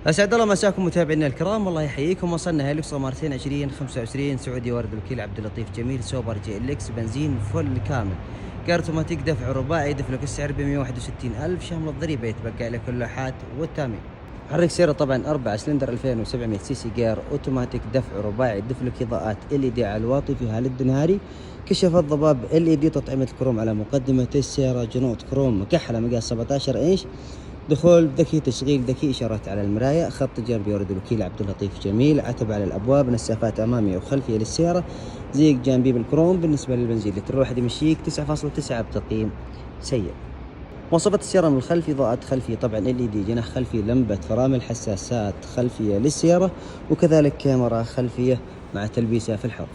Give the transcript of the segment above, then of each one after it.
اسعد الله مساكم متابعينا الكرام، والله يحييكم. وصلنا هيلوكس مارتين 2025 سعودي ورد الوكيل عبد اللطيف جميل سوبر جي ال اكس بنزين فل كامل، غير اوتوماتيك، دفع رباعي، يدفع لك السعر ب 161,000 شامل الضريبه، يتبقى لك اللوحات والتامين. محرك سيارة طبعا 4 سلندر 2700 سي سي، غير اوتوماتيك، دفع رباعي، يدفع لك اضاءات ال دي على الواطي في هالد نهاري، كشافات ضباب ال دي، تطعيمة الكروم على مقدمة السيارة، جنوط كروم مكحلة مقاس 17 انش، دخول ذكي، تشغيل ذكي، اشارات على المرايا، خط جانبي ورد الوكيل عبد اللطيف جميل، عتب على الابواب، نسافات اماميه وخلفيه للسياره، زيق جانبي بالكروم. بالنسبه للبنزين لتر واحد يمشيك 9.9 بتقييم سيء. مواصفات السياره من الخلف: اضاءات خلفيه طبعا ال دي، جناح خلفي، لمبه فرامل، حساسات خلفيه للسياره، وكذلك كاميرا خلفيه مع تلبيسه في الحوض.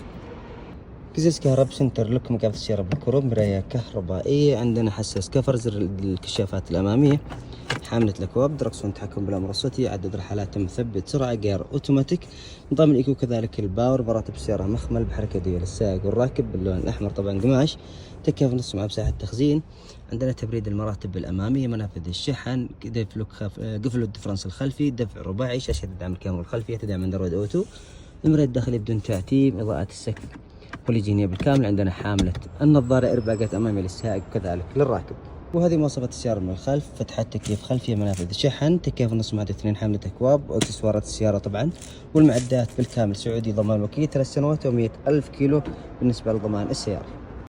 قزاز كهرب سنتر لوك مقابل السيارة بالكروم، مراية كهربائية، عندنا حساس كفر، زر الكشافات الأمامية، حاملة الأكواب، دركسون تحكم بالأمر الصوتي، عدد رحلات، مثبت سرعة، غير أوتوماتيك، نظام الإيكو كذلك الباور، براتب السيارة مخمل بحركة يدوية للسائق والراكب باللون الأحمر طبعا قماش، تكييف نص مع مساحة تخزين، عندنا تبريد المراتب الأمامية، منافذ الشحن، قفل الدفرنس الخلفي، دفع رباعي، شاشة تدعم الكاميرا الخلفية، تدعم اندرويد اوتو، المراية الداخلية بدون تعتيم، إضاءة السقف بوليجينية بالكامل، عندنا حاملة النظارة، إرباقات أمامية للسائق وكذلك للراكب. وهذه مواصفات السيارة من الخلف: فتحات تكييف خلفية، منافذ شحن، تكييف نص مع 2، حاملة أكواب، وإكسسوارات السيارة طبعا، والمعدات بالكامل سعودي، ضمان وكيل 3 سنوات و100,000 كيلو بالنسبة لضمان السيارة.